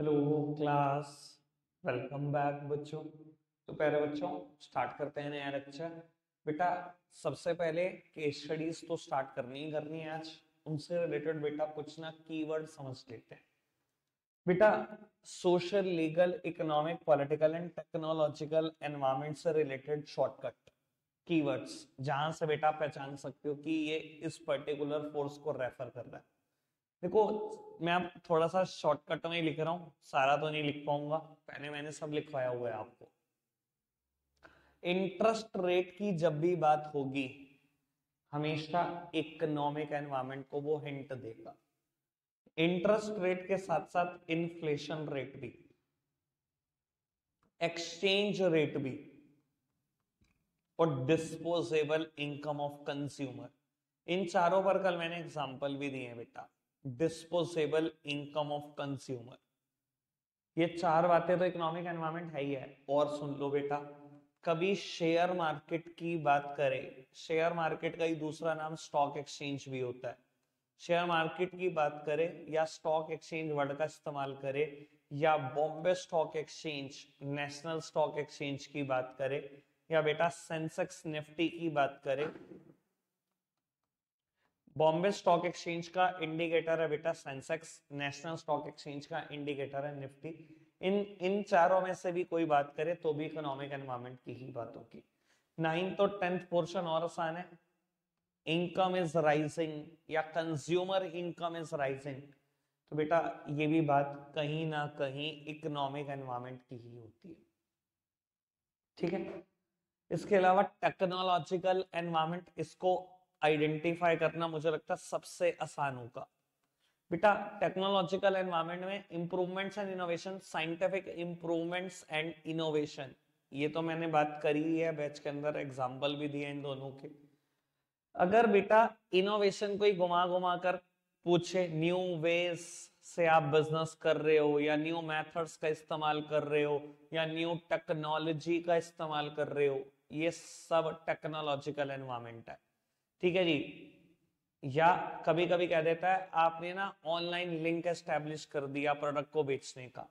Hello class. Welcome back बच्चों। तो प्यारे बच्चों, स्टार्ट करते हैं नया लेक्चर। बेटा, सबसे पहले केस स्टडीज तो स्टार्ट करनी है आज। उनसे रिलेटेड बेटा कुछ ना कीवर्ड समझ लेते हैं। बेटा, social, legal, economic, political and technological environment से रिलेटेड शॉर्टकट कीवर्ड्स, जहां से बेटा पहचान सकते हो कि ये इस पर्टिकुलर फोर्स को रेफर कर रहा है। देखो, मैं अब थोड़ा सा शॉर्टकट में ही लिख रहा हूँ, सारा तो नहीं लिख पाऊंगा, पहले मैंने सब लिखवाया हुआ है आपको। इंटरेस्ट रेट की जब भी बात होगी, हमेशा इकोनॉमिक एनवायरनमेंट को वो हिंट देगा। इंटरेस्ट रेट के साथ साथ इन्फ्लेशन रेट भी, एक्सचेंज रेट भी, और डिस्पोजेबल इनकम ऑफ कंज्यूमर। इन चारों पर कल मैंने एग्जांपल भी दिए बेटा। डिस्पोजेबल इनकम ऑफ कंज्यूमर, ये चार बातें तो इकोनॉमिक एनवायरनमेंट है ही है। और सुन लो बेटा, कभी शेयर मार्केट की बात करें, शेयर मार्केट का ही दूसरा नाम स्टॉक एक्सचेंज भी होता है। शेयर मार्केट की बात करें या स्टॉक एक्सचेंज वर्ड का इस्तेमाल करें, या Bombay stock exchange, national stock exchange की बात करें, या बेटा सेंसेक्स निफ्टी की बात करें, बॉम्बे स्टॉक एक्सचेंज का इंडिकेटर है बेटा सेंसेक्स, नेशनल स्टॉक एक्सचेंज का इंडिकेटर है निफ्टी। इन इन चारों में से भी कोई बात करे तो भी इकोनॉमिक एनवायरनमेंट की ही बात होगी। 9th और 10th पोर्शन और आसान है। इनकम इज राइजिंग या कंज्यूमर इनकम इज राइजिंग, तो बेटा ये भी बात कहीं ना कहीं इकोनॉमिक एनवायरनमेंट की ही होती है। ठीक है। इसके अलावा टेक्नोलॉजिकल एनवायरनमेंट, इसको आइडेंटिफाई करना मुझे लगता है सबसे आसान होगा। बेटा, टेक्नोलॉजिकल एनवायरनमेंट में improvements and innovation, scientific improvements and innovation, ये तो मैंने बात करी है बैच के अंदर, एग्जांपल भी दिए इन दोनों के। अगर बेटा इनोवेशन को ही घुमा घुमा कर पूछे, न्यू वेज से आप बिजनेस कर रहे हो, या न्यू मेथड्स का इस्तेमाल कर रहे हो, या न्यू टेक्नोलॉजी का इस्तेमाल कर रहे हो, ये सब टेक्नोलॉजिकल एनवायरनमेंट है। ठीक है जी। या कभी कभी कह देता है आपने ना ऑनलाइन लिंक एस्टेब्लिश कर दिया प्रोडक्ट को बेचने का।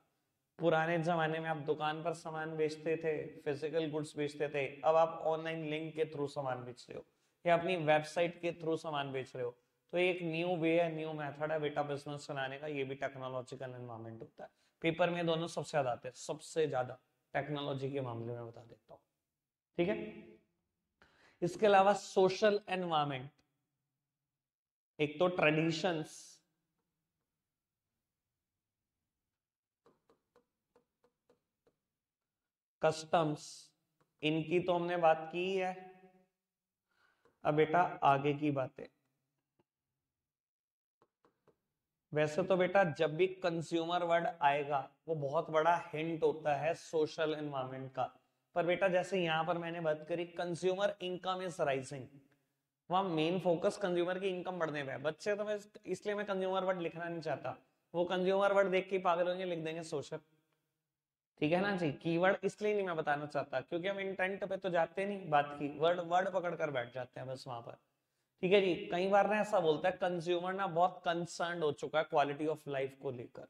पुराने जमाने में आप दुकान पर सामान बेचते थे, फिजिकल गुड्स बेचते थे, अब आप ऑनलाइन लिंक के थ्रू सामान बेच रहे हो, या अपनी वेबसाइट के थ्रू सामान बेच रहे हो। तो एक न्यू वे है, न्यू मेथड है बेटा बिजनेस चलाने का, ये भी टेक्नोलॉजिकल एनवायरनमेंट होता है। पेपर में दोनों सबसे ज्यादा आते हैं, सबसे ज्यादा टेक्नोलॉजी के मामले में बता देता हूँ। ठीक है। इसके अलावा सोशल एनवायरनमेंट, एक तो ट्रेडिशंस, कस्टम्स, इनकी तो हमने बात की है। अब बेटा आगे की बातें, वैसे तो बेटा जब भी कंज्यूमर वर्ड आएगा वो बहुत बड़ा हिंट होता है सोशल एनवायरनमेंट का। पर बेटा जैसे यहां पर मैंने बात करी, कंज्यूमर इनकम इज राइजिंग, वहां मेन फोकस कंज्यूमर की इनकम बढ़ने पे है। बच्चे तो मैं इसलिए मैं कंज्यूमर वर्ड लिखना नहीं चाहता, वो कंज्यूमर वर्ड देख के पागल होंगे, लिख देंगे सोशल। ठीक है ना जी। कीवर्ड इसलिए नहीं मैं बताना चाहता क्योंकि हम इंटेंट पे तो जाते नहीं, बात की वर्ड वर्ड पकड़ कर बैठ जाते हैं बस वहां पर। ठीक है जी। कई बार ना ऐसा बोलता है कंज्यूमर ना बहुत कंसर्न हो चुका है क्वालिटी ऑफ लाइफ को लेकर।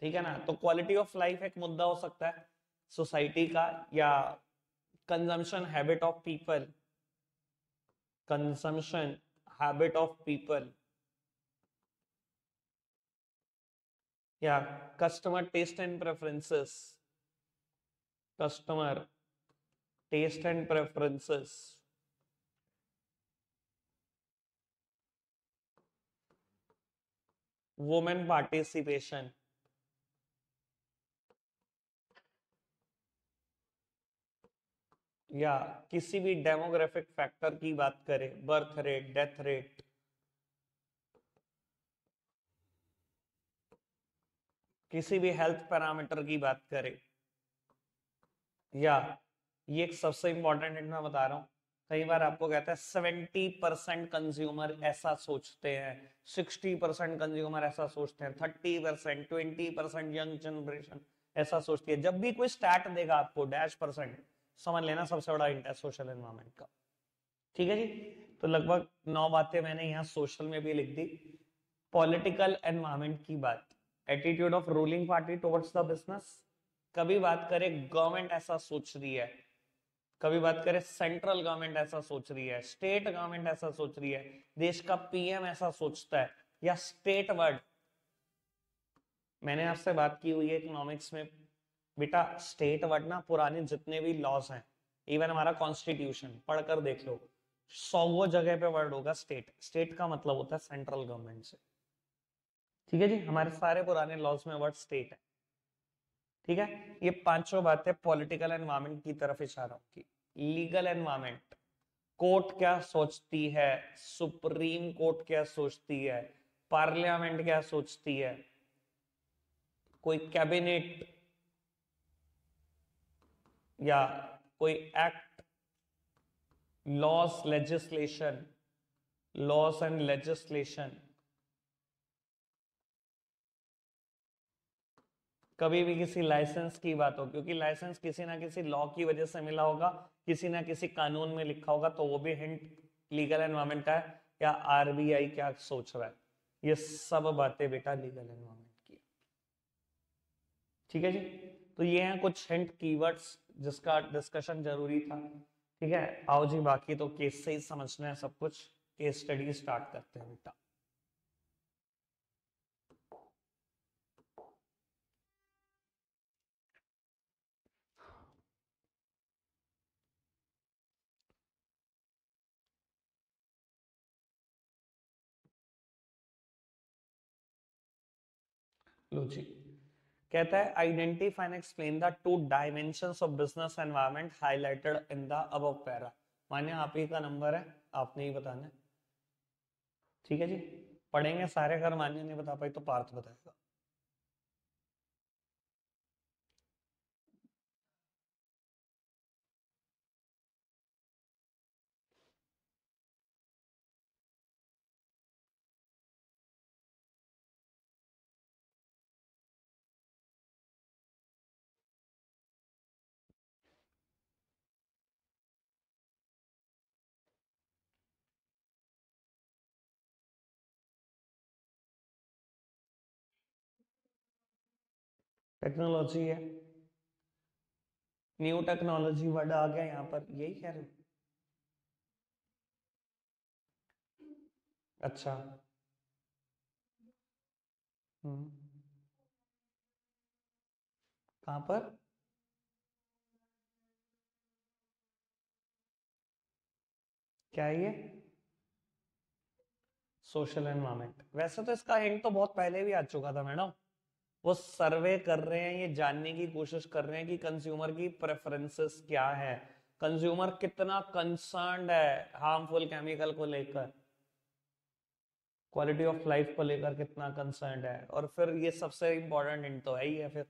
ठीक है ना। तो क्वालिटी ऑफ लाइफ एक मुद्दा हो सकता है सोसाइटी का, या consumption habit of people, consumption habit of people, या customer taste and preferences, customer taste and preferences, women participation, या किसी भी डेमोग्राफिक फैक्टर की बात करें, बर्थ रेट, डेथ रेट, किसी भी हेल्थ पैरामीटर की बात करें, या ये एक सबसे इंपॉर्टेंट हिंट मैं बता रहा हूं, कई बार आपको कहता है 70% कंज्यूमर ऐसा सोचते हैं, 60% कंज्यूमर ऐसा सोचते हैं, 30%, 20% यंग जनरेशन ऐसा सोचती है। जब भी कोई स्टैट देगा आपको डैश परसेंट, समझ लेना सबसे बड़ा हिंट है सोशल एनवायरनमेंट का। ठीक है जी। तो लगभग 9 बातें मैंने यहाँ सोशल में भी लिख दी। पॉलिटिकल एनवायरनमेंट की बात, attitude of ruling party towards the business. कभी बात करें गवर्नमेंट ऐसा सोच रही है, कभी बात करें सेंट्रल गवर्नमेंट ऐसा सोच रही है, स्टेट गवर्नमेंट ऐसा सोच रही है, देश का पीएम ऐसा सोचता है, या स्टेट वर्ड। मैंने आपसे बात की हुई है इकोनॉमिक्स में, बेटा स्टेट वर्ड ना पुराने जितने भी लॉज हैं, इवन हमारा कॉन्स्टिट्यूशन पढ़कर देख लो, 100 जगह पे वर्ड होगा स्टेट। स्टेट का मतलब होता है सेंट्रल गवर्नमेंट से। ठीक है जी, हमारे सारे पुराने लॉज में वर्ड स्टेट है। ठीक है, ये पांचों बातें पॉलिटिकल एनवायरनमेंट की तरफ इशारा होगी। लीगल एनवायरनमेंट, कोर्ट क्या सोचती है, सुप्रीम कोर्ट क्या सोचती है, पार्लियामेंट क्या सोचती है, कोई कैबिनेट या कोई एक्ट, लॉस एंड लेजिस्लेशन। कभी भी किसी लाइसेंस की बात हो, क्योंकि लाइसेंस किसी ना किसी लॉ की वजह से मिला होगा, किसी ना किसी कानून में लिखा होगा, तो वो भी हिंट लीगल एनवायरनमेंट का है। या आरबीआई क्या सोच रहा है, ये सब बातें बेटा लीगल एनवायरनमेंट की। ठीक है जी, तो ये हैं कुछ हिंट कीवर्ड्स जिसका डिस्कशन जरूरी था। ठीक है, आओ जी, बाकी तो केस से ही समझना है सब कुछ। केस स्टडी स्टार्ट करते हैं बेटा। लो जी, कहता है identify and explain the two dimensions of business environment highlighted in the above para. माने आप ही का नंबर है, आपने ही बताना है। ठीक है जी, पढ़ेंगे सारे, अगर मान्य नहीं बता पाई तो पार्थ बताएगा। टेक्नोलॉजी है, न्यू टेक्नोलॉजी वर्ड आ गया यहाँ पर, यही कह रहे हो? अच्छा। हम्म, कहाँ पर? क्या है ये? Social environment. वैसे तो इसका हिंट तो बहुत पहले भी आ चुका था मैडम। वो सर्वे कर रहे हैं, ये जानने की कोशिश कर रहे हैं कि कंज्यूमर की प्रेफरेंसेस क्या है, कंज्यूमर कितना कंसर्न्ड है हार्मफुल केमिकल को लेकर, क्वालिटी ऑफ लाइफ को लेकर कितना कंसर्न्ड है। और फिर ये सबसे इंपॉर्टेंट हिंट तो है ही है फिर,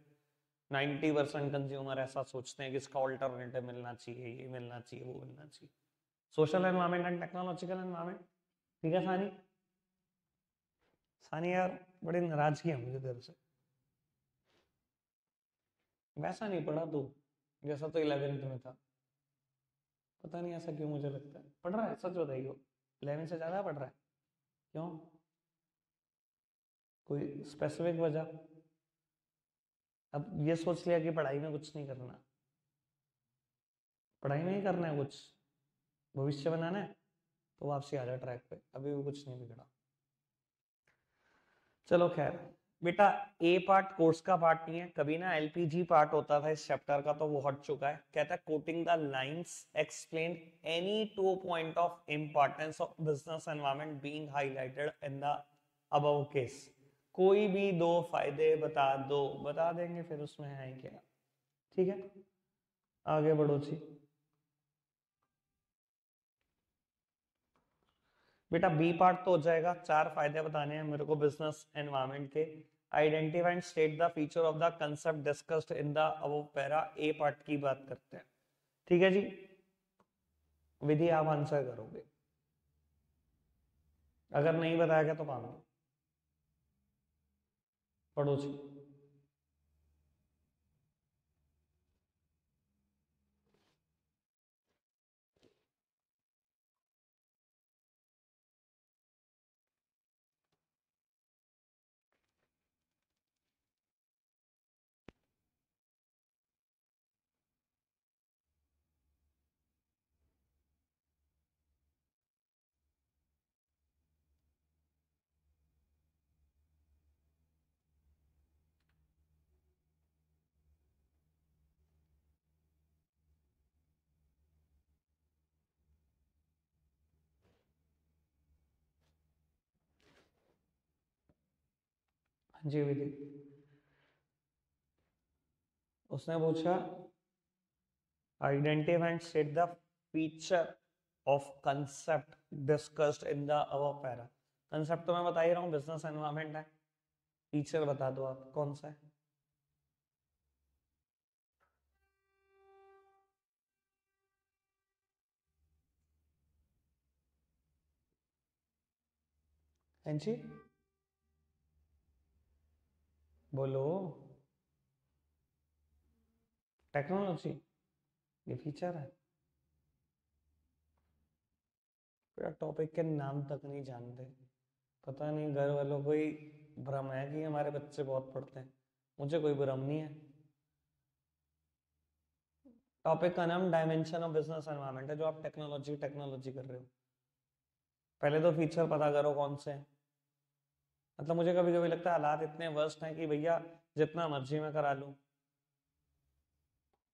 90% कंज्यूमर ऐसा सोचते हैं कि इसका ऑल्टरनेटिव मिलना चाहिए, ये मिलना चाहिए, वो मिलना चाहिए। Social environment and technological environment. ठीक है सानी? सानी यार, बड़ी नाराजगी है मुझे तेरे से। वैसा नहीं पढ़ा तू जैसा तो 11th में था। पता नहीं ऐसा क्यों मुझे लगता है। पढ़ रहा है, सच बताइए, 11 से ज्यादा पढ़ रहा है? क्यों? कोई स्पेसिफिक वजह? अब ये सोच लिया कि पढ़ाई में कुछ नहीं करना, पढ़ाई में ही करना है कुछ, भविष्य बनाना है, तो वापसी आ जा ट्रैक पे, अभी भी कुछ नहीं बिगड़ा। चलो खैर बेटा, ए पार्ट कोर्स का पार्ट नहीं है, कभी ना एलपीजी पार्ट होता था इस चैप्टर का, तो वो हट चुका है। कहता है coating the lines explain any two point of importance of business environment being highlighted in the above case. कोई भी दो फायदे बता दो, बता देंगे, फिर उसमें है क्या। ठीक है, आगे बढ़ो जी। बेटा बी पार्ट तो हो जाएगा, चार फायदे बताने हैं मेरे को बिजनेस एनवायरनमेंट के। Identify and state the feature of the concept discussed in the above para. A part की बात करते हैं। ठीक है जी, विधि आप आंसर करोगे, अगर नहीं बताया गया तो मान लो। पढ़ो जी। जी विधि। उसने पूछा identify and state the feature of concept discussed in the above para. Concept तो मैं बता ही रहा हूँ, बिजनेस एनवायरनमेंट है। फीचर बता दो आप कौन सा है। हैं जी बोलो। टेक्नोलॉजी ये फीचर है। टॉपिक के नाम तक नहीं जानते। पता नहीं घर वालों को ही भ्रम है कि हमारे बच्चे बहुत पढ़ते हैं। मुझे कोई भ्रम नहीं है। टॉपिक का नाम डायमेंशन ऑफ बिजनेस एनवायरनमेंट है, जो आप टेक्नोलॉजी टेक्नोलॉजी कर रहे हो। पहले तो फीचर पता करो कौन से हैं। मतलब मुझे कभी कभी लगता है हालात इतने वर्स्ट हैं कि भैया जितना मर्जी में करा लूं,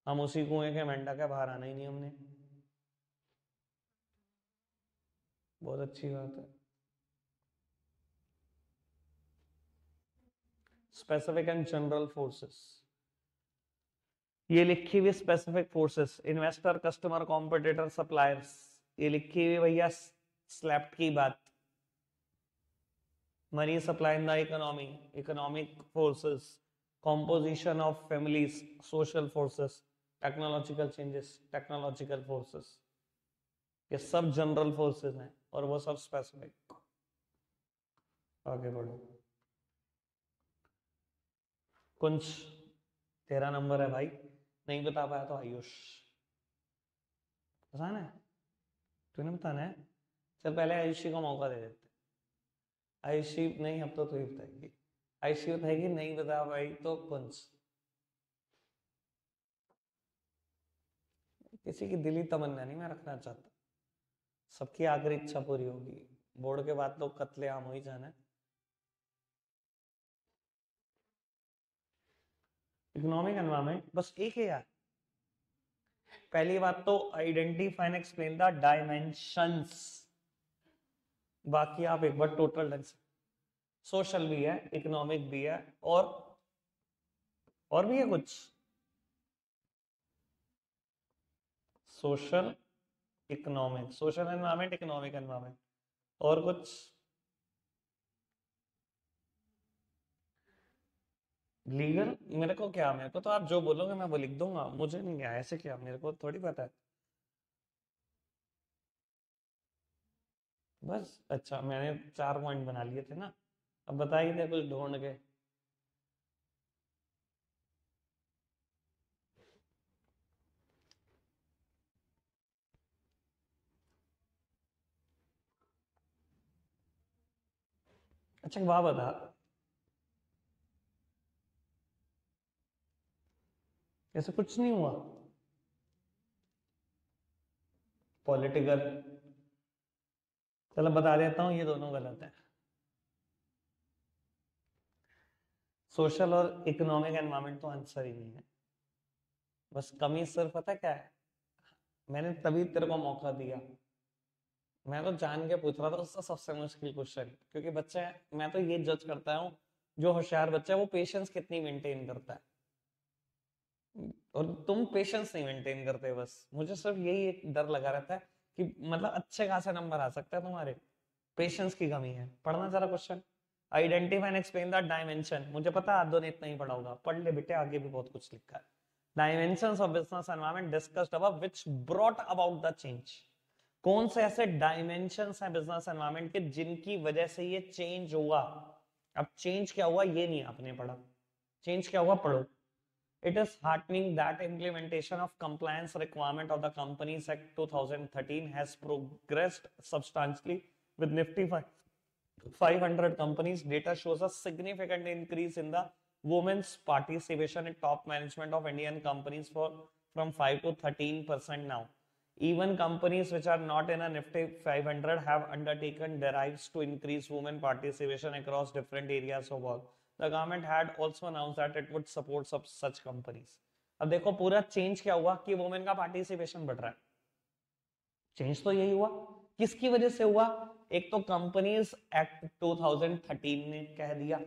हम उसी कुएं के मेंढक के बाहर आना ही नहीं हमने। बहुत अच्छी बात है। स्पेसिफिक एंड जनरल फोर्सेस, ये लिखी हुई specific forces, investor, customer, competitor, suppliers, ये लिखी हुई भैया स्लैप्ड की बात। Money supply in the economy, economic forces, composition of families, social forces, technological changes, technological forces, ये सब जनरल फोर्सेस हैं और वो सब स्पेसिफिक। आगे बढ़ो। कुछ तेरा नंबर है भाई, नहीं बता पाया तो आयुष बताना है, तूने बताना है। चल पहले आयुषी को मौका दे देते। आयुषी नहीं, अब तो तू ही बताएगी। आयुषी बताएगी, नहीं बता भाई तो कुंज। किसी की दिली तमन्ना नहीं मैं रखना चाहता, सबकी आखिरी इच्छा पूरी होगी। बोर्ड के बाद तो कत्ले आम हो ही जाना है। इकोनॉमिक एनवायरनमेंट बस एक है यार। पहली बात तो identify and explain the dimensions, बाकी आप एक बार टोटल ढंग से। सोशल भी है, इकोनॉमिक भी है, और भी है कुछ। Social, economic, social environment, economic environment, और कुछ। लीगल, मेरे को क्या, मेरे को तो आप जो बोलोगे मैं वो लिख दूंगा, मुझे नहीं क्या ऐसे, क्या मेरे को थोड़ी पता है। बस अच्छा, मैंने 4 पॉइंट बना लिए थे ना, अब बता ही दे कुछ ढूंढ के। अच्छा वाह बता, ऐसा कुछ नहीं हुआ। पॉलिटिकल, चलो बता देता हूँ, ये दोनों गलत है। सोशल और इकोनॉमिक एनवायरनमेंट तो आंसर ही नहीं है। बस कमी सिर्फ पता क्या है, मैंने तभी तेरे को मौका दिया। मैं तो जान के पूछ रहा था उसका सबसे मुश्किल क्वेश्चन, क्योंकि बच्चे, मैं तो ये जज करता हूँ जो होशियार बच्चा है वो पेशेंस कितनी मेंटेन करता है, और तुम पेशेंस नहीं मेंटेन करते। बस मुझे सिर्फ यही एक डर लगा रहता है कि मतलब अच्छे खासे नंबर आ सकते हैं तुम्हारे, पेशेंस की कमी है। पढ़ना जरा question. Identify and explain the dimension, मुझे पता है आदो ने इतना ही पढ़ा होगा, पढ़ ले बेटे, आगे भी बहुत कुछ लिखा है। Dimensions of business environment discussed above which brought about the change, कौन से ऐसे डायमेंशंस हैं बिजनेस एनवायरनमेंट के जिनकी वजह से ये चेंज हुआ। अब चेंज क्या हुआ ये नहीं आपने पढ़ा, चेंज क्या हुआ पढ़ो। It is heartening that implementation of compliance requirement of the Companies Act 2013 has progressed substantially with Nifty 500 companies. Data shows a significant increase in the women's participation in top management of Indian companies from 5 to 13% now. Even companies which are not in a Nifty 500 have undertaken drives to increase women participation across different areas of work. The government had also announced that it would support such companies. अब देखो पूरा change क्या हुआ कि women का participation बढ़ रहा है। चेंज तो यही हुआ, किसकी वजह से हुआ। एक तो कंपनीज एक्ट 2013 ने कह दिया,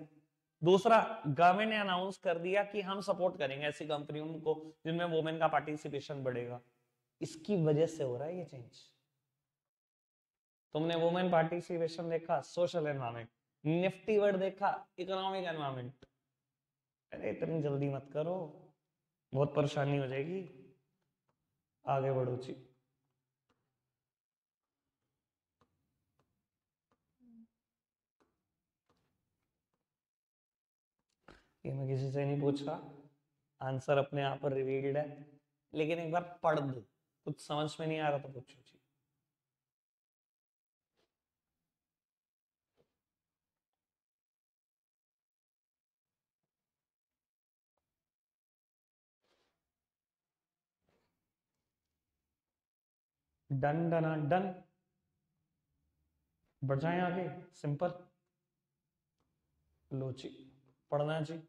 दूसरा, गवर्नमेंट ने अनाउंस कर दिया कि हम सपोर्ट करेंगे ऐसी कंपनियों को जिनमें वुमेन का पार्टिसिपेशन बढ़ेगा। इसकी वजह से हो रहा है ये चेंज। तुमने वुमेन पार्टिसिपेशन देखा, सोशल एनवायरमेंट, निफ्टी वर्ड देखा, इकोनॉमिक एनवायरमेंट। अरे इतनी जल्दी मत करो, बहुत परेशानी हो जाएगी। आगे बढ़ो जी। ये मैं किसी से नहीं पूछ रहा, आंसर अपने आप पर रिवील्ड है, लेकिन एक बार पढ़ दो, कुछ समझ में नहीं आ रहा तो पूछो जी। डन डन डन, बढ़ जाए आगे, सिंपल। लो जी, पढ़ना जी।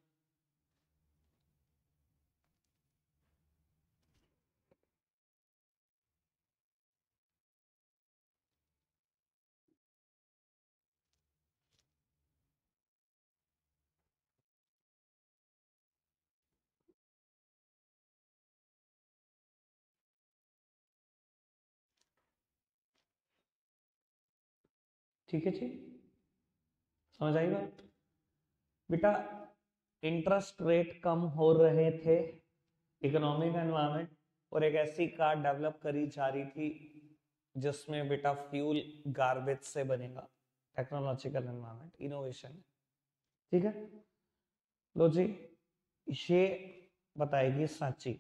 ठीक है जी, समझ आई बात। बेटा, इंटरेस्ट रेट कम हो रहे थे, इकोनॉमिक एनवायरनमेंट, और एक ऐसी कार डेवलप करी जा रही थी जिसमें बेटा फ्यूल गार्बेज से बनेगा। Technological environment, innovation. ठीक है, लो जी, ये बताएगी सांची।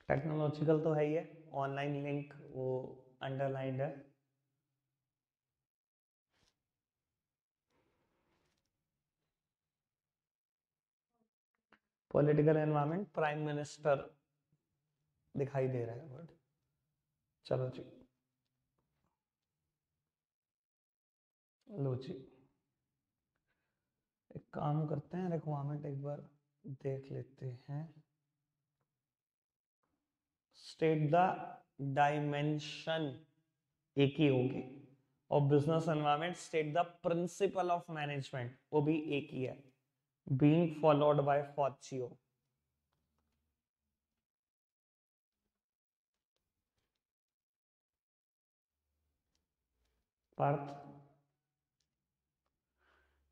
टेक्नोलॉजिकल तो है ही है, ऑनलाइन लिंक वो अंडरलाइंड है। पॉलिटिकल एनवायरनमेंट, प्राइम मिनिस्टर दिखाई दे रहा है वर्ड। चलो जी, लो जी, एक काम करते हैं, रिक्वायरमेंट एक बार देख लेते हैं। स्टेट द डायमेंशन, एक ही होगी, और business environment state the principle of management, वो भी एक ही है, बीइंग फॉलोड बाय फॉर्चियो। पार्थ,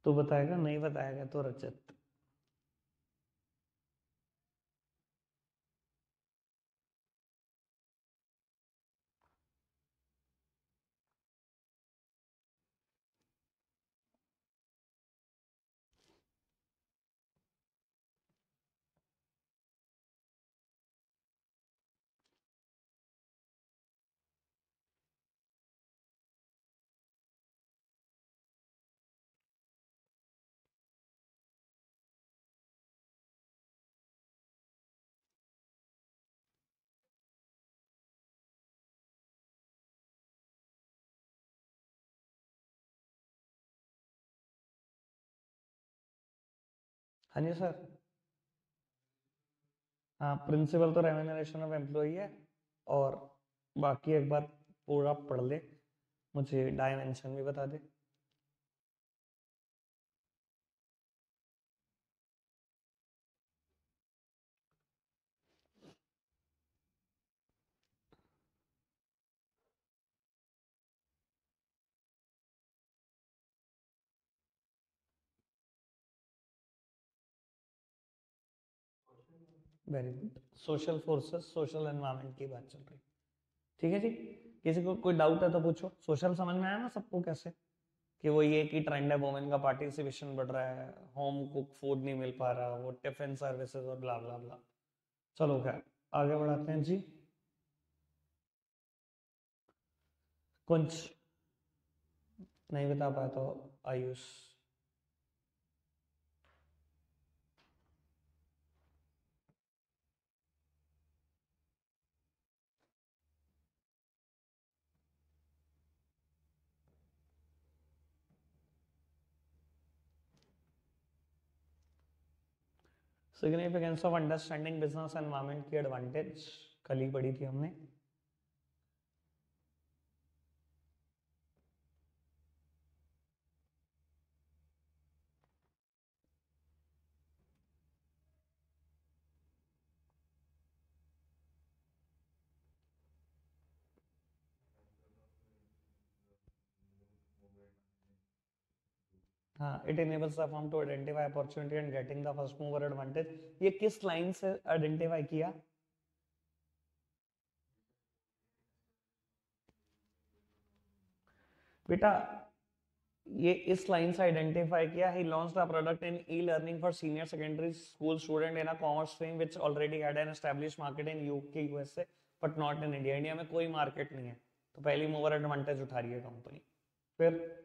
तू बताएगा, नहीं बताएगा तो रजत। हाँ जी सर। हाँ, प्रिंसिपल तो रेम्यूनरेशन ऑफ एम्प्लॉई है, और बाकी एक बार पूरा पढ़ ले, मुझे डायमेंशन भी बता दे। Very good. Social forces, social environment की बात चल रही। ठीक है जी, किसी को कोई डाउट है तो पूछो। सोशल समझ में आया ना सबको कैसे, कि वो ये की ट्रेंड है, वुमेन का पार्टिसिपेशन बढ़ रहा है, होम कुक फूड नहीं मिल पा रहा, वो टिफिन सर्विसेज और ब्ला ब्ला ब्ला। चलो खैर, आगे बढ़ाते हैं जी। कुछ नहीं बता पाया तो Ayush. Significance of understanding business environment की एडवांटेज कल ही पढ़ी थी हमने। हाँ, it enables the firm to identify opportunity and getting the first mover advantage। ये किस लाइन से आइडेंटिफाई किया? बेटा ये इस लाइन से आइडेंटिफाई किया। He launched a product in e learning for senior secondary school student in a commerce stream which already had an established market in UK USA but not in India. India में कोई market नहीं है, तो पहली mover advantage उठा रही है company. फिर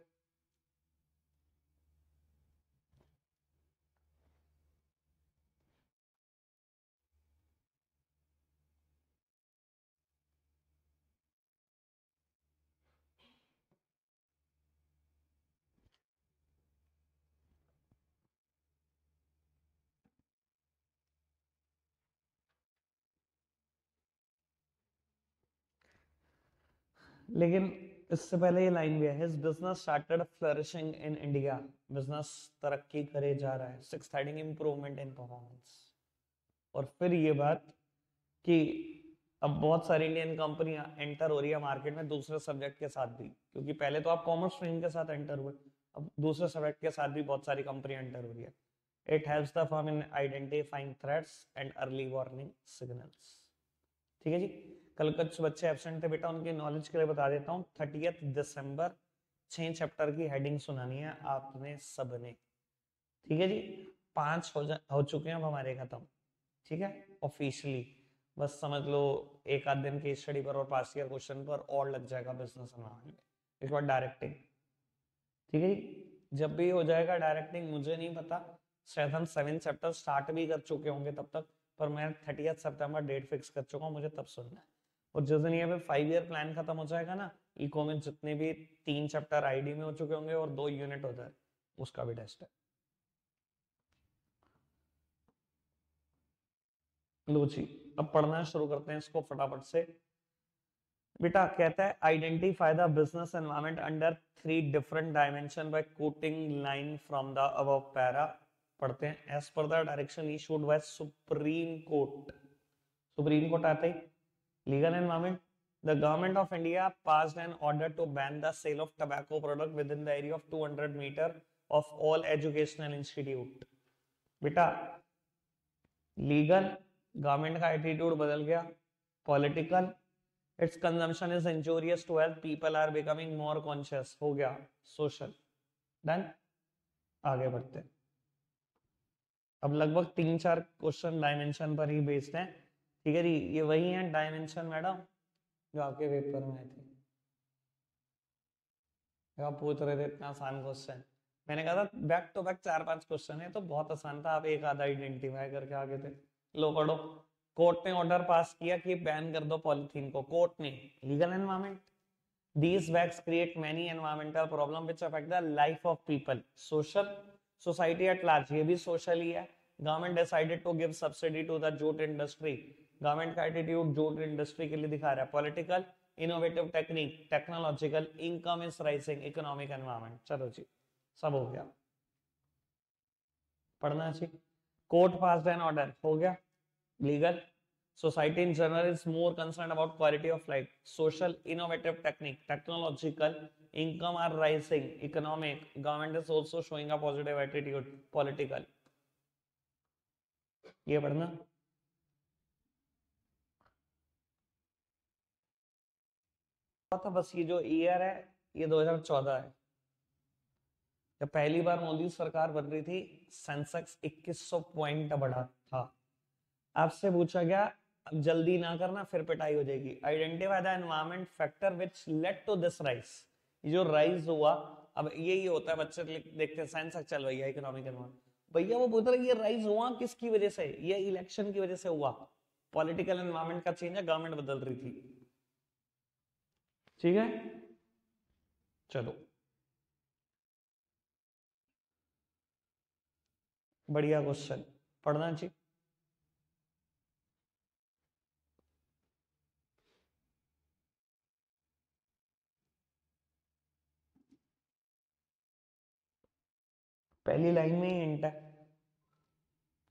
लेकिन इससे पहले ये लाइन भी है, his business started flourishing in India. Business तरक्की करे जा रहा है, एक्साइटिंग इंप्रूवमेंट इन परफॉर्मेंस। और फिर ये बात कि अब बहुत सारी इंडियन कंपनियां एंटर हो रही है मार्केट में दूसरे सब्जेक्ट के साथ भी, क्योंकि पहले तो आप कॉमर्स स्ट्रीम के साथ एंटर हुए, अब दूसरे सब्जेक्ट के साथ भी बहुत सारी कंपनियां एंटर हो रही है। It helps the firm in identifying threats and early warning signals. ठीक है जी। कल कुछ बच्चे एब्सेंट थे बेटा, उनकी नॉलेज के लिए बता देता हूँ। 30 दिसंबर 6 चैप्टर की हेडिंग सुनानी है आपने सबने। ठीक है जी। 5 हो चुके हैं अब हमारे खत्म। ठीक है, ऑफिशियली बस समझ लो एक आध दिन की स्टडी पर और पास्ट ईयर क्वेश्चन पर और लग जाएगा बिजनेस एनवायरनमेंट। इसके बाद डायरेक्टिंग। ठीक है जी। जब भी हो जाएगा डायरेक्टिंग मुझे नहीं पता, शायद हम 7 चैप्टर स्टार्ट भी कर चुके होंगे तब तक, पर मैं 30 सितंबर डेट फिक्स कर चुका हूँ, मुझे तब सुनना है। और जिस दिन ये 5 ईयर प्लान खत्म हो जाएगा ना, इको में जितने भी 3 चैप्टर आईडी में हो चुके होंगे और 2 यूनिट हो जाए, उसका भी टेस्ट है। लो जी, अब पढ़ना शुरू करते हैं इसको फटाफट से। बेटा कहता है identify the business environment under 3 different dimension by quoting line from the above para. पढ़ते हैं। As per the direction issued by supreme court. Supreme court आते ही legal environment. The government of India passed an order to ban the sale of tobacco product within the area of 200 metre of all educational institute. बेटा legal, government का attitude बदल गया, political, its consumption is injurious to health, people are becoming more conscious, हो गया social. Done. आगे बढ़ते हैं। अब लगभग 3-4 क्वेश्चन डायमेंशन पर ही बेस्ड हैं। ठीक है जी। ये वही है डायमेंशन मैडम जो आपके पेपर में आए थे, आप पूछ रहे थे इतना आसान क्वेश्चन। मैंने कहा था बैक टू बैक 4-5 क्वेश्चन है तो बहुत आसान था, आप एक आधा आइडेंटिफाई करके आगे थे। लो पढ़ो। कोर्ट ने ऑर्डर पास किया कि बैन कर दो पॉलिथीन को। कोर्ट ने, legal environment, these bags create many environmental problem which affect the life of people, social, society at large, ये भी social ही है। government decided to give subsidy to the jute industry, government का attitude jute industry के लिए दिखा रहा है। political, innovative technique, technological, income is rising, economic environment। चलो जी, सब हो गया। पढ़ना चाहिए। court passed an order, हो गया। legal, society in general is more concerned about quality of life, social, innovative technique, technological, income are rising, economic, government is also showing a positive attitude, political। ये पढ़ना। था बस ये जो year है ये 2014 है, जब पहली बार मोदी सरकार बन रही थी, सेंसेक्स 2100 पॉइंट बढ़ा था। आपसे पूछा गया, अब जल्दी ना करना फिर पिटाई हो जाएगी। Identify the environment factor which led to this rise. ये जो राइज हुआ, अब यही होता है बच्चे देखते हैं साइंस चल भैया इकोनॉमिक एनवायरमेंट, भैया वो बोल रहे ये राइज हुआ किसकी वजह से, ये इलेक्शन की वजह से हुआ। पॉलिटिकल एनवायरमेंट का चेंज है, गवर्नमेंट बदल रही थी। ठीक है, चलो बढ़िया क्वेश्चन पढ़ना चाहिए। पहली लाइन में ही हिंट है।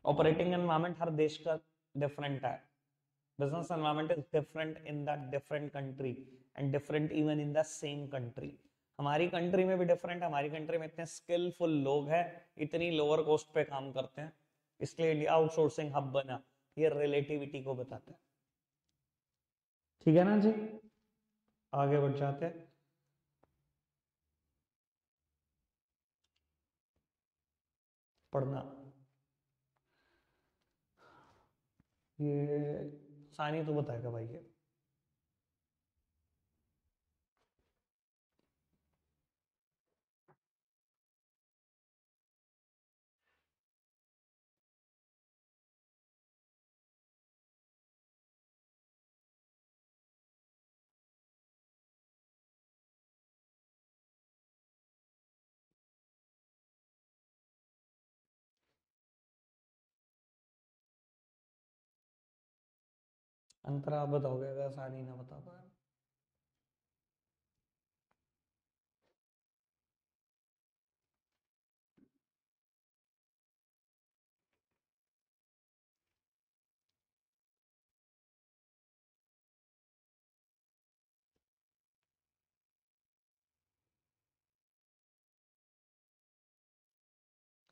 ऑपरेटिंग एनवायरनमेंट हर देश का डिफरेंट है। business environment is different in that different country and different even in the same country। हमारी कंट्री में भी डिफरेंट है, हमारी कंट्री में इतने स्किलफुल लोग हैं, इतनी लोअर कॉस्ट पे काम करते हैं, इसलिए इंडिया आउटसोर्सिंग हब बना। ये रिलेटिविटी को बताता है। ठीक है ना जी, आगे बढ़ जाते हैं। पढ़ना, ये सानी तो बताएगा भाई ये। अंतरा आप बताओगे अगर सानी ना बता पाए।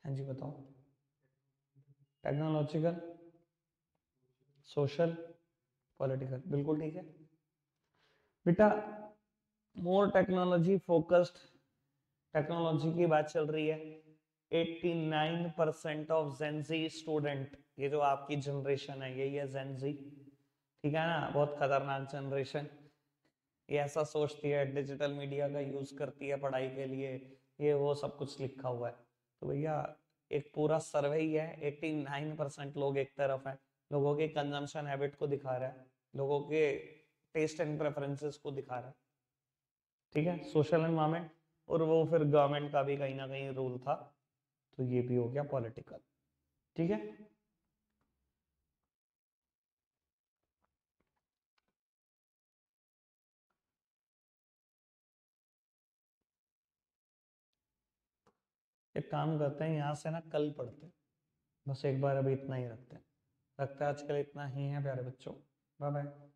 हाँ जी बताओ। टेक्नोलॉजिकल, सोशल, पॉलिटिकल, बिल्कुल ठीक है बेटा। मोर टेक्नोलॉजी फोकस्ड, टेक्नोलॉजी की बात चल रही है। 89% ऑफ जेनजी स्टूडेंट, ये जो आपकी जनरेशन है यही है जेनजी, ठीक है ना, बहुत खतरनाक जनरेशन। ये ऐसा सोचती है, डिजिटल मीडिया का यूज करती है पढ़ाई के लिए, ये वो सब कुछ लिखा हुआ है। तो भैया एक पूरा सर्वे ही है, 89% लोग एक तरफ है, लोगों के कंजम्पशन हैबिट को दिखा रहा है, लोगों के टेस्ट एंड प्रेफरेंसेस को दिखा रहा है। ठीक है, सोशल एनवायरमेंट, और वो फिर गवर्नमेंट का भी कहीं ना कहीं रूल था, तो ये भी हो गया पॉलिटिकल। ठीक है, एक काम करते हैं यहाँ से ना कल पढ़ते हैं, बस एक बार अभी इतना ही रखते हैं। लगता है आजकल इतना ही है प्यारे बच्चों। Bye bye.